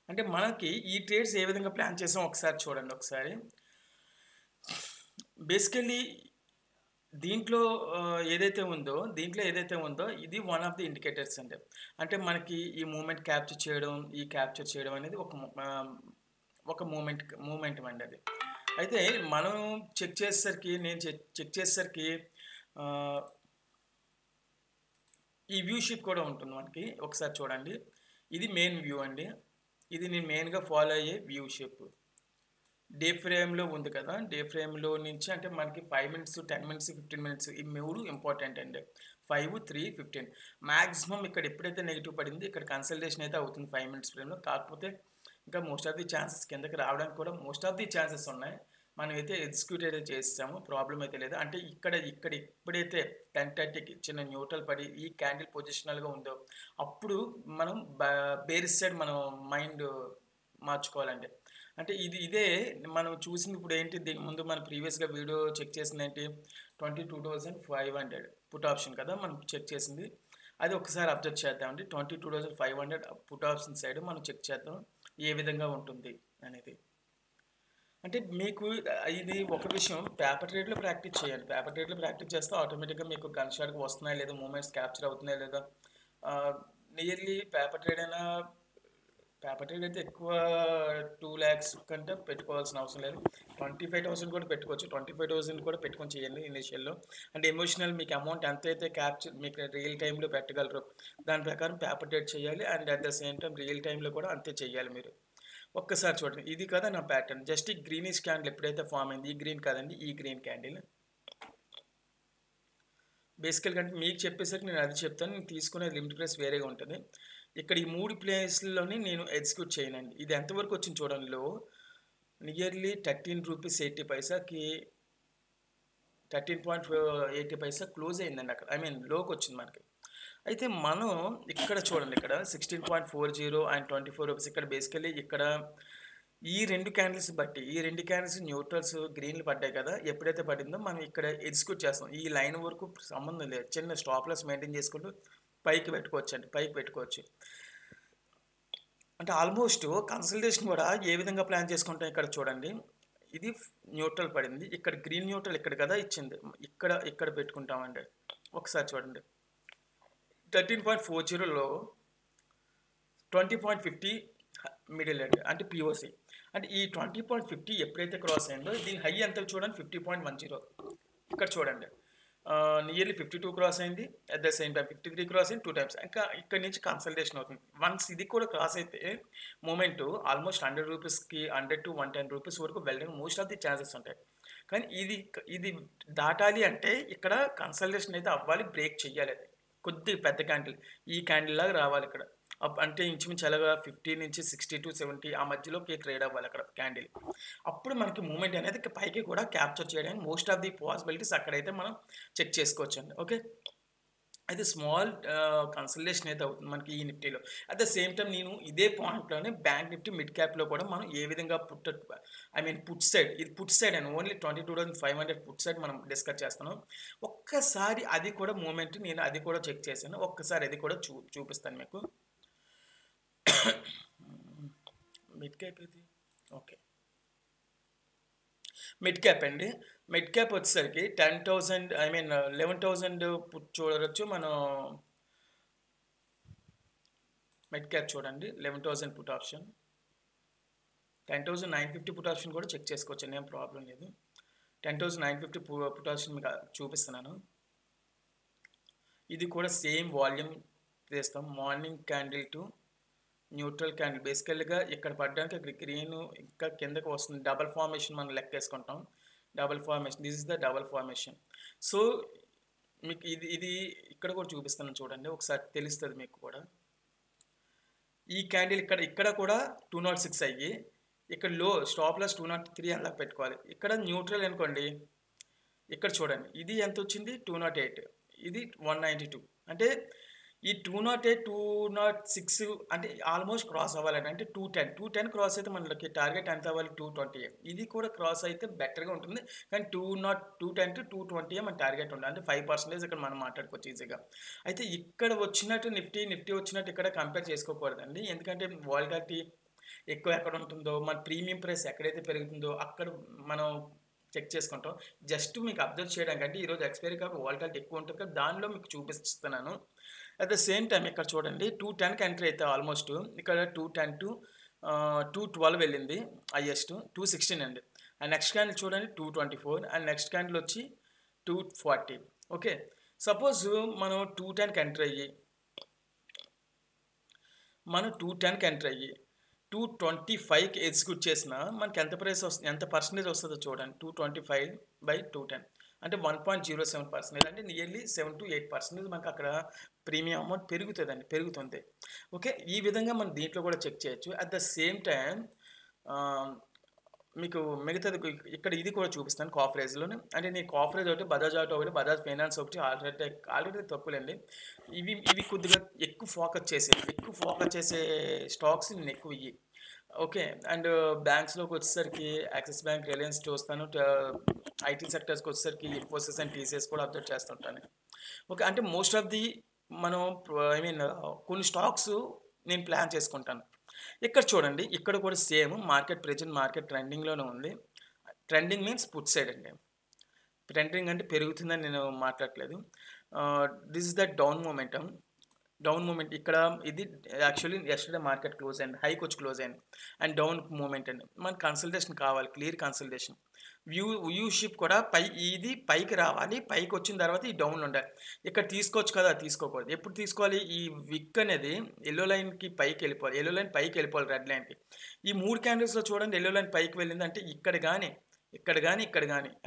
అంటే మనకి ఈ ట్రేడ్స్ ఏ విధంగా ప్లాన్ చేసాం ఒకసారి చూడండి ఒకసారి. బేసికల్లీ దీంట్లో ఏదైతే ఉందో ఇది వన్ ఆఫ్ ది ఇండికేటర్స్ అండి. అంటే మనకి ఈ మూవ్‌మెంట్ క్యాప్చర్ చేయడం అనేది ఒక మూవ్‌మెంట్ అండి అది. అయితే మనం చెక్ చేసేసరికి ఆహ్, ఈ వ్యూ షీట్ కూడా ఉంటుంది మనకి. ఒకసారి చూడండి. ఇది మెయిన్ వ్యూ అండి. ఇది నేను మెయిన్‌గా ఫాలో అయ్యే వ్యూ షేప్. డే ఫ్రేమ్‌లో ఉంది కదా! డే ఫ్రేమ్‌లో నుంచి అంటే మనకి 5 మినిట్స్, 10 మినిట్స్, 15 మినిట్స్ ఈ 3 ఇంపార్టెంట్ అండి. 5, 3, 15 మాక్సిమం ఇక్కడ ఎప్పుడైతే నెగెటివ్ పడిందో ఇక్కడ కన్సల్టేషన్ అయితే అవుతుంది 5 మినిట్స్ ఫ్రేమ్‌లో. కాకపోతే ఇంకా మోస్ట్ ఆఫ్ ది ఛాన్సెస్ కిందకి రావడానికి కూడా మోస్ట్ ఆఫ్ ది ఛాన్సెస్ ఉన్నాయి. మనమైతే ఎగ్జిక్యూట్ అయితే చేసేసాము. ప్రాబ్లమ్ అయితే లేదు. అంటే ఇక్కడ ఎప్పుడైతే 10:30కి చిన్న న్యూట్రల్ పడి ఈ క్యాండిల్ పొజిషనల్‌గా ఉందో అప్పుడు మనం బేరిష్ సైడ్ మనం మైండ్ మార్చుకోవాలండి. అంటే ఇదే మనం చూసింది ఇప్పుడేంటి దీని ముందు మన ప్రీవియస్‌గా వీడియో చెక్ చేసిందేంటి 22,500 పుట్ ఆప్షన్ కదా! మనం చెక్ చేసింది. అది ఒకసారి అబ్జర్వ్ చేద్దామండి. 22,500 పుట్ ఆప్షన్ సైడ్ మనం చెక్ చేద్దాం. ఏ విధంగా ఉంటుంది అనేది. అంటే మీకు ఇది ఒక విషయం పేపర్ ట్రేడ్‌లో ప్రాక్టీస్ చేయండి. పేపర్ ట్రేడ్‌లో ప్రాక్టీస్ చేస్తే ఆటోమేటిక్‌గా మీకు గన్ షాట్‌గా వస్తున్నాయా లేదా మూవ్‌మెంట్స్ క్యాప్చర్ అవుతున్నాయా లేదా ఆహ్, నియర్లీ పేపర్ ట్రేడ్ అయితే ఎక్కువ 2,00,000 కంటే పెట్టుకోవాల్సిన అవసరం లేదు. 25,000 కూడా పెట్టుకోవచ్చు. 25,000 కూడా పెట్టుకొని చేయండి ఇనీషియల్‌లో. అంటే ఎమోషనల్ మీకు అమౌంట్ ఎంతైతే మీకు రియల్ టైమ్‌లో పెట్టగలరో దాని ప్రకారం పేపర్ ట్రేడ్ చేయాలి. And at the same time real టైమ్‌లో కూడా అంతే చేయాలి మీరు. ఒక్కసారి చూడండి. ఇది కదా నా ప్యాటర్న్. జస్ట్ ఈ గ్రీనిష్ క్యాండిల్ ఎప్పుడైతే ఫార్మ్ అయింది. ఈ గ్రీన్ కాదండి. ఈ గ్రీన్ క్యాండిల్. బేసికల్‌గా అంటే మీకు చెప్పేసరికి నేను అది చెప్తాను. నేను తీసుకునే లిమిట్ ప్రైస్ వేరేగా ఉంటది. ఇక్కడ ఈ 3 ప్లేస్‌ల్లోని నేను ఎగ్జిక్యూట్ చేయనండి. ఇది ఎంతవరకు వచ్చింది చూడండి లో. నియర్లీ ₹13.80కి 13.80 క్లోజ్ అయిందండి అక్కడ. ఐ మీన్ లోకొచ్చింది మనకి. అయితే మనం ఇక్కడ చూడండి ఇక్కడ 16.40 అండ్ 24 రూపీస్ ఇక్కడ బేసికల్లీ ఇక్కడ ఈ 2 క్యాండిల్స్ బట్టి ఈ 2 క్యాండిల్స్ న్యూట్రల్స్ గ్రీన్‌లు పడ్డాయి కదా! ఎప్పుడైతే పడిందో మనం ఇక్కడ ఎగ్జిక్యూట్ చేస్తాం. ఈ లైన్ వరకు సంబంధం లేదు. చిన్న స్టాప్ లాస్ మెయింటైన్ చేసుకుంటూ పైకి పెట్టుకోవచ్చు. అంటే ఆల్మోస్ట్ కన్సల్టేషన్ కూడా ఏ విధంగా ప్లాన్ చేసుకుంటాం ఇక్కడ చూడండి. ఇది న్యూట్రల్ పడింది. ఇక్కడ గ్రీన్ న్యూట్రల్ ఇక్కడ కదా ఇచ్చింది. ఇక్కడ పెట్టుకుంటామండి. ఒకసారి చూడండి. 13.40లో 20.50 మిడిల్ అండి. అంటే పిఓసి. అంటే ఈ 20.50 ఎప్పుడైతే క్రాస్ అయిందో దీని హై ఎంత చూడండి 50.10. ఇక్కడ చూడండి. నియర్లీ 52 క్రాస్ అయింది. At the same time 53 cross అయింది 2 టైమ్స్. ఇంకా ఇక్కడి నుంచి కన్సల్టేషన్ అవుతుంది. వన్స్ ఇది కూడా క్రాస్ అయితే మూమెంట్ ఆల్మోస్ట్ ₹100కి 100-110 రూపీస్ వరకు వెళ్ళడానికి మోస్ట్ ఆఫ్ ది ఛాన్సెస్ ఉంటాయి. కానీ ఇది దాటాలి అంటే ఇక్కడ కన్సల్టేషన్ అయితే అవ్వాలి. బ్రేక్ చెయ్యాలి అది. కొద్దిగా పెద్ద క్యాండిల్. ఈ క్యాండిల్ లాగా రావాలి ఇక్కడ. అంటే ఇంచుమించు ఎలాగా 50 నుంచి 60-70 ఆ మధ్యలోకి ట్రేడ్ అవ్వాలి అక్కడ క్యాండిల్. అప్పుడు మనకి మూవ్‌మెంట్ అనేది పైకి కూడా క్యాప్చర్ చేయడానికి మోస్ట్ ఆఫ్ ది పాసిబిలిటీస్ అక్కడైతే మనం చెక్ చేసుకోవచ్చండి. ఓకే. అయితే స్మాల్ కన్సల్టేషన్ అయితే అవుతుంది మనకి ఈ నిఫ్టీలో. అట్ ద సేమ్ టైమ్ నేను ఇదే పాయింట్‌లోనే బ్యాంక్ నిఫ్టీ మిడ్ క్యాప్‌లో కూడా మనం ఏ విధంగా పుట్ సైడ్ అండి. ఓన్లీ 22,500 పుట్ సైడ్ మనం డిస్కస్ చేస్తున్నాం. ఒక్కసారి అది కూడా మూవ్‌మెంట్ నేను అది కూడా చెక్ చేశాను. ఒక్కసారి అది కూడా చూపిస్తాను మీకు. మిడ్ క్యాప్ ఇది. ఓకే. మిడ్ క్యాప్ అండి. మిడ్ క్యాప్ వచ్చేసరికి 10,000 ఐ మీన్ 11,000 పుట్ చూడొచ్చు మనం. మిడ్ క్యాప్ చూడండి 11,000 పుట్ ఆప్షన్. 10,950 పుట్ ఆప్షన్ కూడా చెక్ చేసుకోవచ్చు. ఏం ప్రాబ్లం లేదు. 10,950 పుట్ ఆప్షన్ మీకు చూపిస్తున్నాను. ఇది కూడా సేమ్ వాల్యూమ్ తీస్తాం. Morning candle to neutral candle. బేసికల్‌గా ఇక్కడ పడ్డానికి గ్రీన్ ఇంకా కిందకి వస్తుంది. డబుల్ ఫార్మేషన్ మనం లెక్కేసుకుంటాం. Double formation. This is the double formation. So మీకు ఇది ఇక్కడ కూడా చూపిస్తాను చూడండి. ఒకసారి తెలుస్తుంది మీకు కూడా. ఈ క్యాండిల్ ఇక్కడ కూడా 206 అయ్యి ఇక్కడ లో స్టాప్ లాస్ 203 అలా పెట్టుకోవాలి. ఇక్కడ న్యూట్రల్ అనుకోండి. ఇక్కడ చూడండి. ఇది ఎంత వచ్చింది 208. ఇది 192. అంటే ఈ 208, 206 అంటే ఆల్మోస్ట్ క్రాస్ అవ్వాలండి. అంటే 210 క్రాస్ అయితే మనకి టార్గెట్ ఎంత అవ్వాలి 220. ఇది కూడా క్రాస్ అయితే బెటర్‌గా ఉంటుంది. కానీ 210-220 మన టార్గెట్ ఉండాలి. అంటే 5% ఇక్కడ మనం మాట్లాడుకోవచ్చు ఈజీగా. అయితే ఇక్కడ వచ్చినట్టు నిఫ్టీ వచ్చినట్టు ఇక్కడ కంపేర్ చేసుకోకూడదండి. ఎందుకంటే వాలటాలిటీ ఎక్కువ ఎక్కడ ఉంటుందో, మన ప్రీమియం ప్రైస్ ఎక్కడైతే పెరుగుతుందో అక్కడ మనం చెక్ చేసుకుంటాం. జస్ట్ మీకు అబ్జర్వ్ చేయడానికి, అంటే ఈరోజు ఎక్స్‌పైరీ కాబట్టి వాలటాలిటీ ఎక్కువ ఉంటుంది కదా! దానిలో మీకు చూపిస్తున్నాను. అట్ ద సేమ్ టైమ్ ఇక్కడ చూడండి 210కి ఎంటర్ అయితే ఆల్మోస్ట్ ఇక్కడ 210 టు 212 వెళ్ళింది హైయెస్ట్. 216 అండి. అండ్ నెక్స్ట్ క్యాండిల్ చూడండి 224 అండ్ నెక్స్ట్ క్యాండిల్ వచ్చి 240. ఓకే. సపోజ్ మనం 210కి ఎంటర్ అయ్యి 225కి ఎగ్జిక్యూట్ చేసినా మనకి ఎంత ప్రైస్ వస్తుంది, ఎంత పర్సెంటేజ్ వస్తుందో చూడండి. 225/210 అంటే 1.07%, అంటే నియర్లీ 7 to 8% మనకు అక్కడ ప్రీమియం అమౌంట్ పెరుగుతుంది. ఓకే. ఈ విధంగా మనం దీంట్లో కూడా చెక్ చేయొచ్చు. అట్ ద సేమ్ టైం మీకు మిగతాది ఇక్కడ ఇది కూడా చూపిస్తాను కాఫరేజ్‌లోనే. అంటే నేను కాఫరేజ్ ఒకటి, బజాజ్ ఆటో ఒకటి, బజాజ్ ఫైనాన్స్ ఒకటి, ఆల్రెడీ తక్కువలేండి. ఇవి కొద్దిగా ఎక్కువ ఫోకస్ చేసే స్టాక్స్ నేను ఎక్కువ ఇయ్యి. ఓకే. అండ్ బ్యాంక్స్‌లోకి వచ్చేసరికి యాక్సిస్ బ్యాంక్, రిలయన్స్ చూస్తాను. ఐటీ సెక్టర్స్‌కి వచ్చేసరికి ఇన్ఫోసిస్ అండ్ టీసీఎస్ కూడా అబ్జర్వ్ చేస్తుంటాను. ఓకే. అంటే మోస్ట్ ఆఫ్ ది మనం ఐ మీన్ కొన్ని స్టాక్స్ నేను ప్లాన్ చేసుకుంటాను. ఇక్కడ చూడండి, ఇక్కడ కూడా సేమ్ మార్కెట్ ట్రెండింగ్‌లోనే ఉంది. ట్రెండింగ్ మీన్స్ పుట్ సైడ్ అండి. ట్రెండింగ్ అంటే పెరుగుతుందని నేను మాట్లాడట్లేదు. This is the down movement ఇక్కడ ఇది యాక్చువల్లీ యెస్టర్‌డే మార్కెట్ క్లోజ్ అయింది. హైకి వచ్చి క్లోజ్ అయింది. అండ్ డౌన్ మూమెంట్ అండి. మనకు కన్సల్టేషన్ కావాలి, క్లియర్ కన్సల్టేషన్. వ్యూషిప్ కూడా ఇది పైకి రావాలి. పైకి వచ్చిన తర్వాత ఈ డౌన్‌లో ఉండాలి. ఇక్కడ తీసుకోవచ్చు కదా, తీసుకోకూడదు. ఎప్పుడు తీసుకోవాలి? ఈ విక్ అనేది యెల్లో లైన్‌కి పైకి వెళ్ళిపోవాలి. యెల్లో లైన్ పైకి వెళ్ళిపోవాలి రెడ్ లైన్‌కి. ఈ 3 క్యాండిల్స్‌లో చూడండి యెల్లో లైన్ పైకి వెళ్ళింది అంటే ఇక్కడ గాని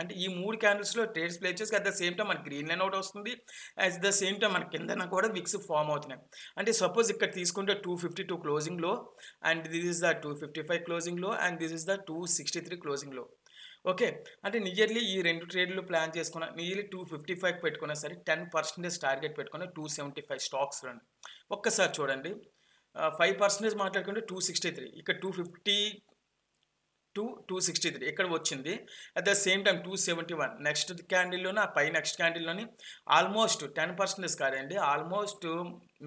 అంటే ఈ 3 క్యాండిల్స్‌లో ట్రేడ్స్ ప్లే చేసి అట్ ద సేమ్ టైమ్ మనకి గ్రీన్ లైన్ ఒకటి వస్తుంది. అట్ ద సేమ్ టైమ్ మన కిందన కూడా విక్స్ ఫామ్ అవుతున్నాయి. అంటే సపోజ్ ఇక్కడ తీసుకుంటే 252 క్లోజింగ్ లో and this is the 255 closing లో and this is the 263 closing లో. ఓకే. అంటే నియర్లీ ఈ 2 ట్రేడ్లు ప్లాన్ చేసుకున్న నియర్లీ 255 పెట్టుకున్నా సరే 10% టార్గెట్ పెట్టుకున్న 275 స్టాక్స్ రండి. ఒక్కసారి చూడండి. 5% మాట్లాడుకుంటే 263, ఇక్కడ 250 to 263 ఇక్కడ వచ్చింది. At the same time 271 next క్యాండిల్లోని, ఆ పై నెక్స్ట్ క్యాండిల్లోని ఆల్మోస్ట్ 10% కాదండి, ఆల్మోస్ట్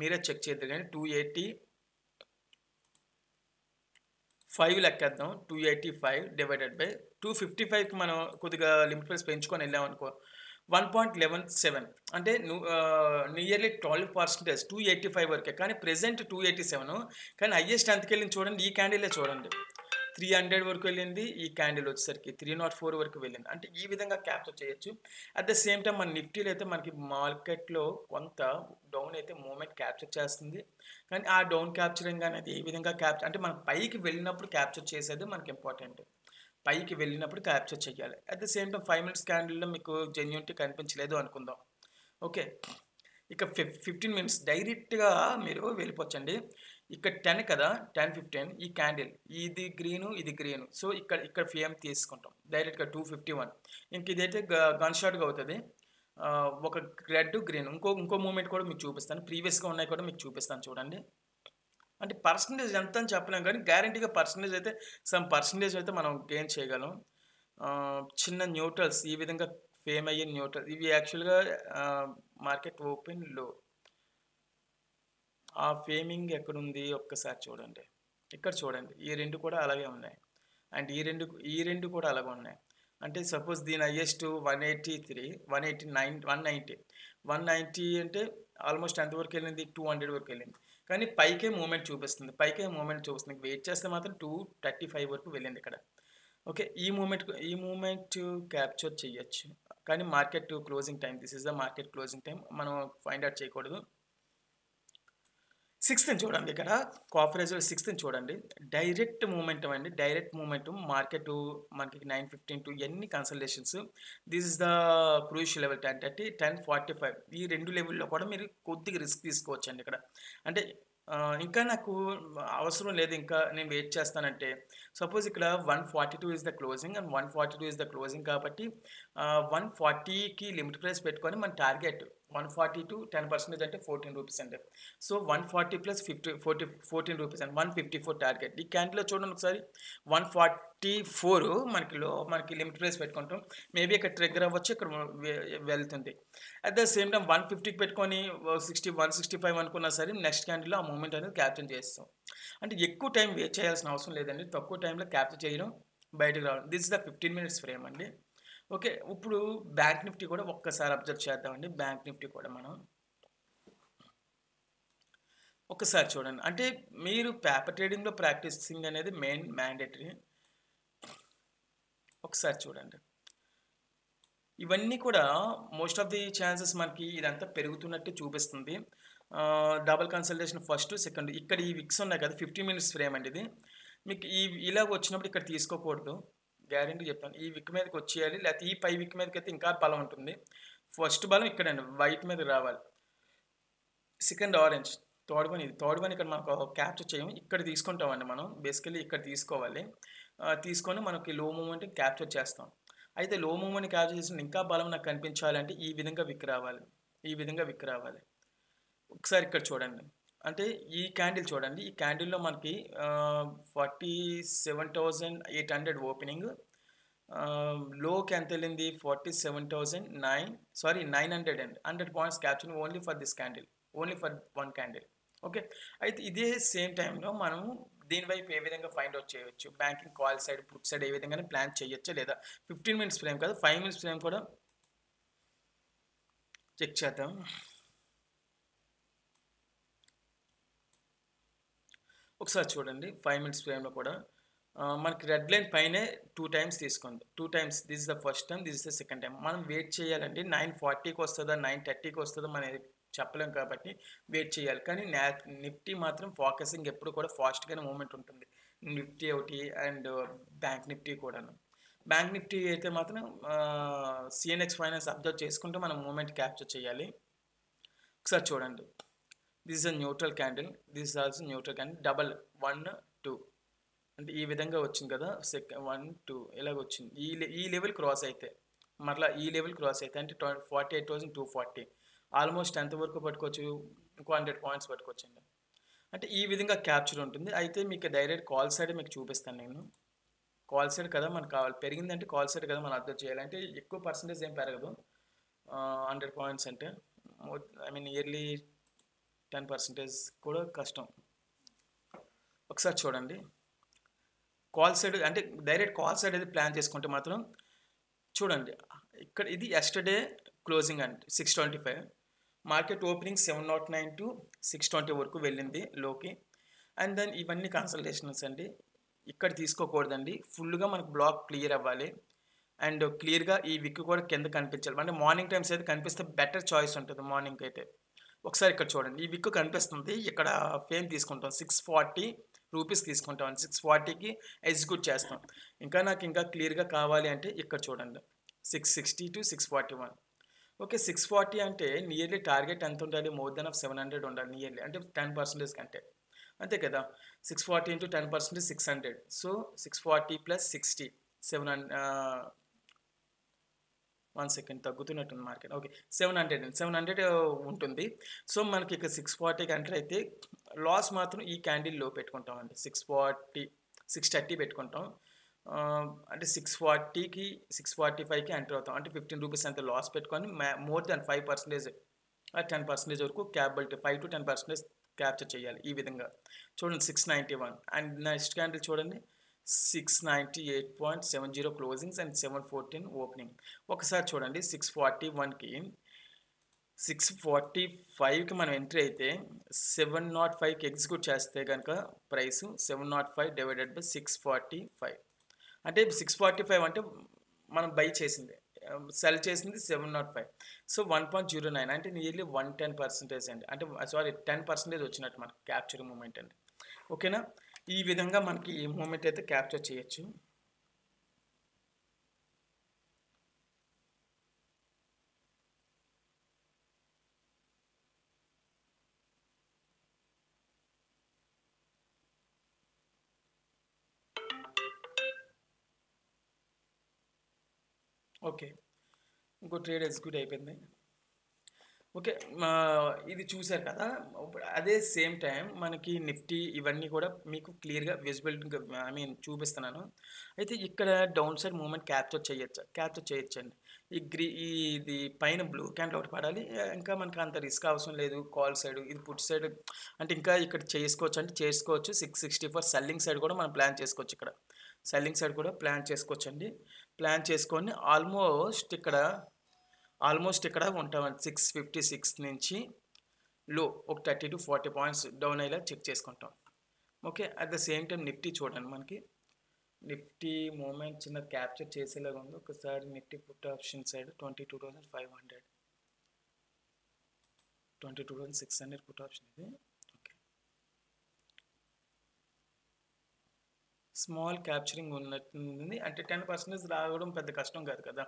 మీరే చెక్ చేద్దరు కానీ 285 లెక్కేద్దాం. 285 డివైడెడ్ బై 255కి మనం కొద్దిగా లిమిట్ ప్రైస్ పెంచుకొని వెళ్ళాం అనుకో 1.117 అంటే నియర్లీ 12%, 285 వరకే. కానీ ప్రెజెంట్ 287, కానీ హైయెస్ట్ ఎంతకి వెళ్ళింది చూడండి. ఈ క్యాండిలే చూడండి 300 వరకు వెళ్ళింది. ఈ క్యాండిల్ వచ్చేసరికి 304 వరకు వెళ్ళింది. అంటే ఈ విధంగా క్యాప్చర్ చేయొచ్చు. అట్ ద సేమ్ టైం మన నిఫ్టీలో అయితే మనకి మార్కెట్లో కొంత డౌన్ అయితే మూమెంట్ క్యాప్చర్ చేస్తుంది. కానీ ఆ డౌన్ క్యాప్చరింగ్ అనేది ఏ విధంగా క్యాప్చర్ అంటే మనం పైకి వెళ్ళినప్పుడు క్యాప్చర్ చేసేది మనకి ఇంపార్టెంట్. పైకి వెళ్ళినప్పుడు క్యాప్చర్ చేయాలి. At the same time 5 minutes క్యాండిల్లో మీకు జెన్యూనిటీ కనిపించలేదు అనుకుందాం. ఓకే. ఇక 15 మినిట్స్ డైరెక్ట్గా మీరు వెళ్ళిపోవచ్చండి. ఇక్కడ 10 కదా, 10-15 ఈ క్యాండిల్ ఇది గ్రీను. సో ఇక్కడ ఫిఎం తీసుకుంటాం డైరెక్ట్గా 251. ఇంక ఇదైతే గన్ షాట్గా అవుతుంది. ఒక రెడ్ గ్రీన్ ఇంకో మూమెంట్ కూడా మీకు చూపిస్తాను. ప్రీవియస్గా ఉన్నాయి కూడా మీకు చూపిస్తాను చూడండి. అంటే పర్సంటేజ్ ఎంత అని చెప్పలేం కానీ గ్యారంటీగా పర్సంటేజ్ అయితే సమ్ పర్సంటేజ్ అయితే మనం గెయిన్ చేయగలం. చిన్న న్యూట్రల్స్ ఈ విధంగా ఫేమ్ అయ్యే న్యూట్రల్ ఇవి యాక్చువల్గా మార్కెట్ ఓపెన్ లో ఆ ఫేమింగ్ ఎక్కడుంది ఒక్కసారి చూడండి. ఇక్కడ చూడండి, ఈ రెండు కూడా అలాగే ఉన్నాయి. అండ్ ఈ రెండు కూడా అలాగే ఉన్నాయి. అంటే సపోజ్ దీని హైయెస్ట్ 183, 189, 190 అంటే ఆల్మోస్ట్ ఎంతవరకు వెళ్ళింది? 200 వరకు వెళ్ళింది. కానీ పైకే మూమెంట్ చూపిస్తుంది. వెయిట్ చేస్తే మాత్రం 235 వరకు వెళ్ళింది ఇక్కడ. ఓకే. ఈ మూమెంట్ క్యాప్చర్ చేయొచ్చు. కానీ market closing time, this is the market closing time, మనం ఫైండ్ అవుట్ చేయకూడదు. 6th చూడండి, ఇక్కడ కాఫరేజ్ 6th చూడండి. డైరెక్ట్ మూమెంటం మార్కెట్ మనకి 9:15 ఎన్ని consultations. This is the crucial level 10:30, 10:45 ఈ రెండు లెవెల్లో కూడా మీరు కొద్దిగా రిస్క్ తీసుకోవచ్చండి ఇక్కడ. అంటే ఇంకా నాకు అవసరం లేదు, ఇంకా నేను వెయిట్ చేస్తానంటే సపోజ్ ఇక్కడ 142 is the closing and 142 is the closing కాబట్టి 140కి లిమిట్ ప్రైస్ పెట్టుకొని మన టార్గెట్ 140 టు 10% అంటే 14 రూపీస్ అండి. సో 140 ప్లస్ 14 రూపీస్ అండి 154 టార్గెట్. ఈ క్యాండిల్‌లో చూడండి ఒకసారి 144 మనకి లిమిట్ ప్రైస్ పెట్టుకుంటాం. మేబీ ఇక్కడ ట్రిగ్గర్ అవ్వచ్చు, ఇక్కడ వెళ్తుంది. అట్ ద సేమ్ టైమ్ 150కి పెట్టుకొని 165 అనుకున్నా సరే నెక్స్ట్ క్యాండిల్‌లో ఆ మూవ్‌మెంట్ అనేది క్యాప్చర్ చేస్తాం. అంటే ఎక్కువ టైం వేస్ట్ చేయాల్సిన అవసరం లేదండి. తక్కువ టైంలో క్యాప్చర్ చేయడం, బయటకు రావడం. This is the 15 minutes frame అండి. ఓకే. ఇప్పుడు బ్యాంక్ నిఫ్టీ కూడా ఒక్కసారి అబ్జర్వ్ చేద్దామండి. బ్యాంక్ నిఫ్టీ కూడా మనం ఒక్కసారి చూడండి. అంటే మీరు పేపర్ ట్రేడింగ్‌లో ప్రాక్టీసింగ్ అనేది మెయిన్ మ్యాండేటరీ. ఒకసారి చూడండి. ఇవన్నీ కూడా మోస్ట్ ఆఫ్ ది ఛాన్సెస్ మనకి ఇదంతా పెరుగుతున్నట్టు చూపిస్తుంది. డబుల్ కన్సల్టేషన్ ఫస్ట్, సెకండ్ ఇక్కడ ఈ విక్స్ ఉన్నాయి కదా 15 మినిట్స్ ఫ్రేమ్ అండి ఇది. మీకు ఇలాగ వచ్చినప్పుడు ఇక్కడ తీసుకోకూడదు. గ్యారెంటీ చెప్తాను. ఈ విక్ మీదకి వచ్చేయాలి, లేకపోతే ఈ పై విక్ మీదకి అయితే ఇంకా బలం ఉంటుంది. ఫస్ట్ బలం ఇక్కడండి వైట్ మీదకి రావాలి. సెకండ్ ఆరెంజ్, థర్డ్ వన్ ఇది. థర్డ్ వన్ ఇక్కడ మనకు క్యాప్చర్ చేయము, ఇక్కడ తీసుకుంటామండి మనం. బేసికలీ ఇక్కడ తీసుకోవాలి. తీసుకొని మనకి లో మూమెంట్ క్యాప్చర్ చేస్తాం. అయితే లో మూమెంట్ క్యాప్చర్ చేసిన ఇంకా బలం నాకు కనిపించాలంటే ఈ విధంగా విక్ రావాలి. ఈ విధంగా విక్ రావాలి. ఒకసారి ఇక్కడ చూడండి. అంటే ఈ క్యాండిల్ చూడండి. ఈ క్యాండిల్‌లో మనకి 47,800 ఓపెనింగ్. లోకి ఎంత వెళ్ళింది 900 అండి. 100 points capture only for this candle, only for one candle. Okay. అయితే ఇదే సేమ్ టైంలో మనము దీని వైపు ఏ విధంగా ఫైండ్ అవుట్ చేయవచ్చు, banking call side, put side ఏ విధంగానే ప్లాన్ చేయొచ్చా లేదా. 15 మినిట్స్ ఫ్రేమ్ కాదు, 5 మినిట్స్ ఫ్రేమ్ కూడా చెక్ చేద్దాం. ఒకసారి చూడండి 5 మినిట్స్ ఫ్రేమ్లో కూడా మనకి రెడ్ లైన్ పైనే 2 టైమ్స్ తీసుకుంది. 2 times. This is the first time, this is the second time. మనం వెయిట్ చేయాలండి. 940కి వస్తుందా 930కి వస్తుందో మనం చెప్పలేం కాబట్టి వెయిట్ చేయాలి. కానీ నిఫ్టీ మాత్రం ఫోకసింగ్ ఎప్పుడు కూడా ఫాస్ట్గానే మూవ్మెంట్ ఉంటుంది. నిఫ్టీ ఒకటి అండ్ బ్యాంక్ నిఫ్టీ కూడాను. బ్యాంక్ నిఫ్టీ అయితే మాత్రం సిఎన్ఎక్స్ ఫైనాన్స్ అబ్జర్వ్ చేసుకుంటూ మనం మూవ్మెంట్ క్యాప్చర్ చేయాలి. ఒకసారి చూడండి. This is a neutral candle, this is also neutral candle. Double 1 2 అంటే ఈ విధంగా వచ్చింది కదా. 1 2 ఇలాగ వచ్చింది. ఈ లెవెల్ క్రాస్ అయితే మరలా ఈ లెవెల్ క్రాస్ అయితే అంటే 48,240 ఆల్మోస్ట్ ఎంతవరకు పట్టుకోవచ్చు, ఇంకో 100 పాయింట్స్ పట్టుకోవచ్చండి. అంటే ఈ విధంగా క్యాప్చర్ ఉంటుంది. అయితే మీకు డైరెక్ట్ కాల్ సైడ్ మీకు చూపిస్తాను నేను. కాల్ సైడ్ కదా మనకు కావాలి, పెరిగిందంటే కాల్ సైడ్ కదా మనం అబ్జర్వ్ చేయాలి. అంటే ఎక్కువ పర్సంటేజ్ ఏం పెరగదు. 100 పాయింట్స్ అంటే ఐ మీన్ ఇయర్లీ 10% కూడా కష్టం. ఒకసారి చూడండి. కాల్ సైడ్ అంటే డైరెక్ట్ కాల్ సైడ్ అయితే ప్లాన్ చేసుకుంటే మాత్రం చూడండి. ఇక్కడ ఇది ఎస్టర్డే క్లోజింగ్ అంటే 625, మార్కెట్ ఓపెనింగ్ 709 టు 620 వరకు వెళ్ళింది లోకి. అండ్ దెన్ ఇవన్నీ కన్సల్టేషన్స్ అండి. ఇక్కడ తీసుకోకూడదండి. ఫుల్గా మనకు బ్లాక్ క్లియర్ అవ్వాలి అండ్ క్లియర్గా ఈ విక్ కూడా కింద కనిపించాలి. అంటే మార్నింగ్ టైమ్స్ అయితే కనిపిస్తే బెటర్ చాయిస్ ఉంటుంది మార్నింగ్ అయితే. ఒకసారి ఇక్కడ చూడండి. ఈ విక్ కనిపిస్తుంది. ఇక్కడ ఫేమ్ తీసుకుంటాం 640 రూపీస్ తీసుకుంటాం. 640కి ఎగ్జిక్యూట్ చేస్తాం. నాకు ఇంకా క్లియర్గా కావాలి అంటే ఇక్కడ చూడండి 660 టు 641. ఓకే. 640 అంటే నియర్లీ టార్గెట్ ఎంత ఉండాలి, మోర్ దెన్ ఆఫ్ 700 ఉండాలి నియర్లీ, అంటే 10% కంటే. అంతే కదా. 640 ఇంటూ 10% 600. So 640 plus 60 700. 1 సెకండ్ తగ్గుతున్నట్టుంది మార్కెట్. ఓకే. 700 ఉంటుంది. సో మనకి ఇక్కడ 640కి ఎంటర్ అయితే లాస్ మాత్రం ఈ క్యాండిల్లో పెట్టుకుంటామండి. 630 పెట్టుకుంటాం. అంటే 640కి 645కి ఎంటర్ అవుతాం. అంటే 15 రూపీస్ అంత లాస్ పెట్టుకొని మోర్ దెన్ 5% 10% వరకు క్యాపబిలిటీ 5 to 10% క్యాప్చర్ చేయాలి. ఈ విధంగా చూడండి 691 అండ్ నెక్స్ట్ క్యాండిల్ చూడండి 698.70 క్లోజింగ్స్ అండ్ 714 ఓపెనింగ్. ఒకసారి చూడండి 641కి 645కి మనం ఎంట్రీ అయితే 705కి ఎగ్జిక్యూట్ చేస్తే కనుక ప్రైస్ 705 డివైడెడ్ బై 645. అంటే 645 అంటే మనం బై చేసింది, సెల్ చేసింది 705. సో 1.09 అంటే నియర్లీ 110% అండి. అంటే సారీ 10% వచ్చినట్టు మనకి క్యాప్చర్ మూమెంట్ అండి. ఓకేనా. ఈ విధంగా మనకి ఈ మూమెంట్ అయితే క్యాప్చర్ చేయొచ్చు. ఓకే. ఇంకో ట్రేడ్ ఎగ్జిక్యూట్ అయిపోయింది. ఓకే. ఇది చూసారు కదా! ఇప్పుడు అదే సేమ్ టైమ్ మనకి నిఫ్టీ ఇవన్నీ కూడా మీకు క్లియర్‌గా విజిబిలిటీగా చూపిస్తున్నాను. అయితే ఇక్కడ డౌన్ సైడ్ మూవ్‌మెంట్ క్యాప్చర్ చేయొచ్చా? క్యాప్చర్ చేయొచ్చండి. ఇది పైన బ్లూ క్యాండిల్ ఒకటి పడాలి. ఇంకా మనకు అంత రిస్క్ అవసరం లేదు. కాల్ సైడ్ ఇది పుట్ సైడ్ అంటే ఇంకా ఇక్కడ చేసుకోవచ్చు అంటే చేసుకోవచ్చు. 664 సెల్లింగ్ సైడ్ కూడా మనం ప్లాన్ చేసుకోవచ్చు ఇక్కడ. సెల్లింగ్ సైడ్ కూడా ప్లాన్ చేసుకోవచ్చండి. ప్లాన్ చేసుకొని ఆల్మోస్ట్ ఇక్కడ ఉంటామండి. 656 నుంచి లో ఒక 30-40 పాయింట్స్ డౌన్ అయ్యేలా చెక్ చేసుకుంటాం. Okay. At the same time Nifty చూడండి మనకి. నిఫ్టీ మూవ్‌మెంట్ చిన్న క్యాప్చర్ చేసేలాగా ఉంది. ఒకసారి Nifty put option side 22,500 22,600 put option ఇది. ఓకే. స్మాల్ క్యాప్చరింగ్ ఉన్నట్టుంది. అంటే 10% రావడం పెద్ద కష్టం కాదు కదా!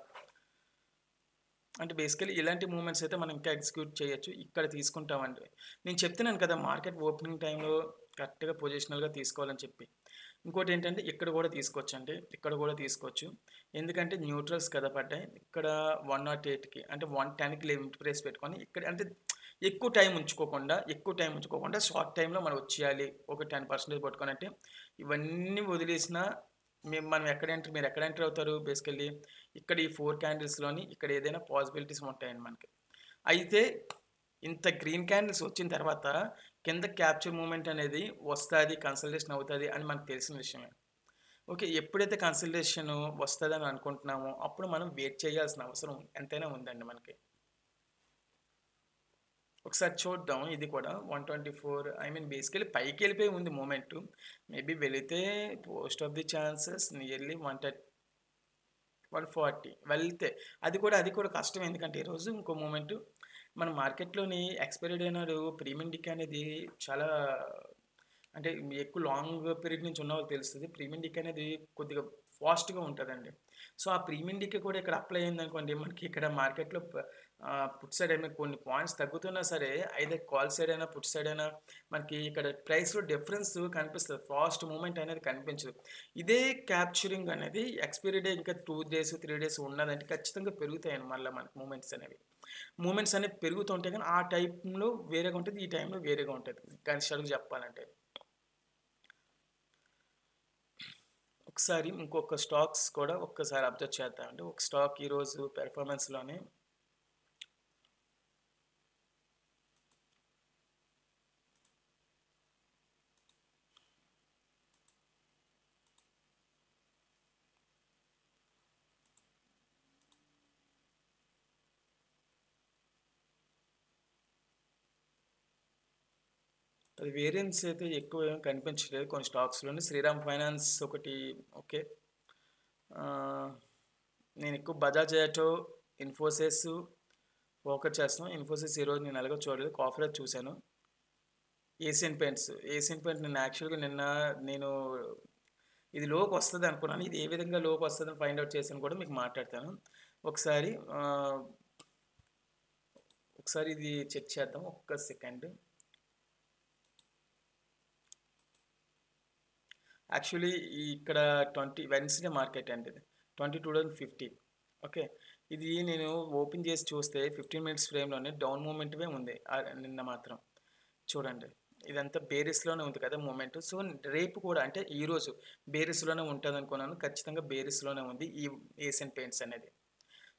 అంటే బేసికల్లీ ఇలాంటి మూవ్‌మెంట్స్ అయితే మనం ఇంకా ఎగ్జిక్యూట్ చేయొచ్చు. ఇక్కడ తీసుకుంటామండి. నేను చెప్తున్నాను కదా! మార్కెట్ ఓపెనింగ్ టైమ్‌లో కరెక్ట్‌గా పొజిషనల్‌గా తీసుకోవాలని చెప్పి. ఇంకోటేంటంటే ఇక్కడ కూడా తీసుకోవచ్చండి. ఇక్కడ కూడా తీసుకోవచ్చు. ఎందుకంటే న్యూట్రల్స్ కదా పడ్డాయి. ఇక్కడ 108కి అంటే 110కి లిమిట్ ప్రైస్ పెట్టుకొని ఇక్కడ అంటే ఎక్కువ టైం ఉంచుకోకుండా షార్ట్ టైమ్‌లో మనం వచ్చేయాలి. ఒక 10% పట్టుకొనంటే ఇవన్నీ వదిలేసినా మీరు ఎక్కడ ఎంటర్ అవుతారు బేసికల్లీ ఇక్కడ ఈ 4 క్యాండిల్స్‌లోని ఇక్కడ ఏదైనా పాసిబిలిటీస్ ఉంటాయండి మనకి. అయితే ఇంత గ్రీన్ క్యాండిల్స్ వచ్చిన తర్వాత కింద క్యాప్చర్ మూవ్‌మెంట్ అనేది వస్తాది, కన్సల్టేషన్ అవుతది అని మనకు తెలిసిన విషయమే. ఓకే. ఎప్పుడైతే కన్సల్టేషన్ వస్తదని అనుకుంటున్నామో అప్పుడు మనం వెయిట్ చేయాల్సిన అవసరం ఎంతైనా ఉందండి మనకి. ఒకసారి చూద్దాం ఇది కూడా 124 బేసికల్లీ పైకెళ్ళిపోయి ఉంది మూవ్‌మెంటు. మేబీ వెళితే most of the chances nearly 140 వెళ్తే అది కూడా కష్టం. ఎందుకంటే ఈరోజు ఇంకో మూమెంటు మన మార్కెట్‌లోని ఎక్స్‌పైరీ డే నాడు ప్రీమియం డికే అనేది చాలా అంటే ఎక్కువ లాంగ్ పీరియడ్ నుంచి ఉన్నవాళ్ళకి తెలుస్తది. ప్రీమియం డికే అనేది కొద్దిగా ఫాస్ట్‌గా ఉంటదండి. సో, ఆ ప్రీమియం డికే కూడా ఇక్కడ అప్లై అయిందనుకోండి మనకి ఇక్కడ మార్కెట్‌లో పుట్ సైడ్ కొన్ని పాయింట్స్ తగ్గుతున్నా సరే ఐదర్ కాల్ సైడ్ అయినా, పుట్ సైడ్ అయినా మనకి ఇక్కడ ప్రైస్‌లో డిఫరెన్స్ కనిపిస్తది. ఫాస్ట్ మూవ్‌మెంట్ అనేది కనిపించదు. ఇదే క్యాప్చరింగ్ అనేది ఎక్స్‌పైరీ డే ఇంకా 2 డేస్, 3 డేస్ ఉన్నదంటే ఖచ్చితంగా పెరుగుతాయండి మళ్ళా మనకి మూవ్‌మెంట్స్ అనేవి. మూవ్‌మెంట్స్ అనేవి పెరుగుతుంటాయి కానీ ఆ టైంలో వేరేగా ఉంటది. ఈ టైంలో వేరేగా ఉంటది. కన్షాల్‌గా చెప్పాలంటే. ఒకసారి ఇంకొక స్టాక్స్ కూడా ఒక్కసారి అబ్జర్వ్ చేద్దామండి. ఒక స్టాక్ ఈరోజు పెర్ఫార్మన్స్‌లోనే అది వేరియన్స్ అయితే ఎక్కువ ఏం కనిపించలేదు కొన్ని స్టాక్స్‌లోని. శ్రీరామ్ ఫైనాన్స్ ఒకటి ఓకే. ఆహ్, నేను ఎక్కువ బజాజ్ ఆటో, ఇన్ఫోసిస్ ఫోకస్ చేస్తున్నాను. ఇన్ఫోసిస్ ఈరోజు నేను ఎలాగో చూడలేదు. కాఫ్‌రేజ్ చూసాను. ఏషియన్ పెయింట్స్ నేను ఇది లోకి వస్తది అనుకున్నాను. ఇది ఏ విధంగా లోకి వస్తదని ఫైండ్ ఔట్ చేసాను కూడా మీకు మాట్లాడతాను. ఒకసారి ఆహ్, ఒకసారి ఇది చెక్ చేద్దాం. ఒక్క సెకండ్. యాక్చువల్లీ ఇక్కడ 20 వెన్స్‌డే మార్కెట్ అండి ఇది. 22,050 ఓకే. ఇది నేను ఓపెన్ చేసి చూస్తే 15 మినిట్స్ ఫ్రేమ్‌లోనే డౌన్ మూవ్‌మెంట్‌వే ఉంది. నిన్న మాత్రం. చూడండి. ఇదంతా బేరిస్‌లోనే ఉంది కదా మూవ్‌మెంట్. సో, రేపు కూడా అంటే ఈరోజు బేరిస్‌లోనే ఉంటదనుకున్నాను. ఖచ్చితంగా బేరిస్‌లోనే ఉంది ఈ ఏషియన్ పెయింట్స్ అనేది.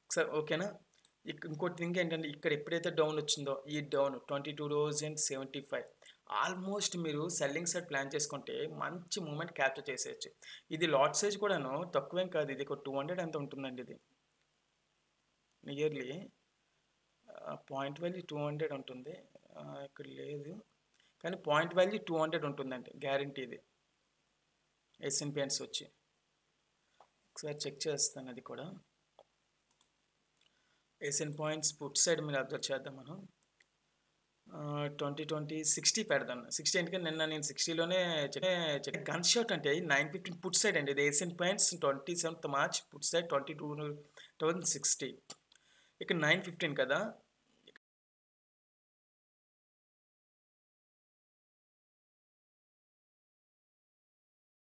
ఒకసారి ఓకేనా? ఇంకోటి థింగ్ ఏంటంటే ఇక్కడ ఎప్పుడైతే డౌన్ వచ్చిందో ఈ డౌన్ 22,075 ఆల్మోస్ట్ మీరు సెల్లింగ్ సైడ్ ప్లాన్ చేసుకుంటే మంచి మూవ్‌మెంట్ క్యాప్చర్ చేసేయొచ్చు. ఇది లాట్ సైజ్ కూడాను తక్కువేం కాదు. ఇది ఒక 200 ఎంతో ఉంటుందండి ఇది. నియర్లీ పాయింట్ వాల్యూ 200 ఉంటుంది. ఇక్కడ లేదు. కానీ పాయింట్ వాల్యూ 200 ఉంటుందండి. గ్యారంటీ ఇది. ఏషియన్ పెయింట్స్ వచ్చి. ఒకసారి చెక్ చేస్తాను అది కూడా. ఏషియన్ పాయింట్స్ పుట్ సైడ్ మీరు అబ్జర్వ్ చేద్దాం మనం. 60 పెడదాం. 60 ఎందుకంటే నిన్న నేను 60లోనే గన్ షాట్ అంటే 915 పుట్ సైడ్ అండి. ఇది Asian points 27th March put side 22,060 ఇక్కడ 915 కదా!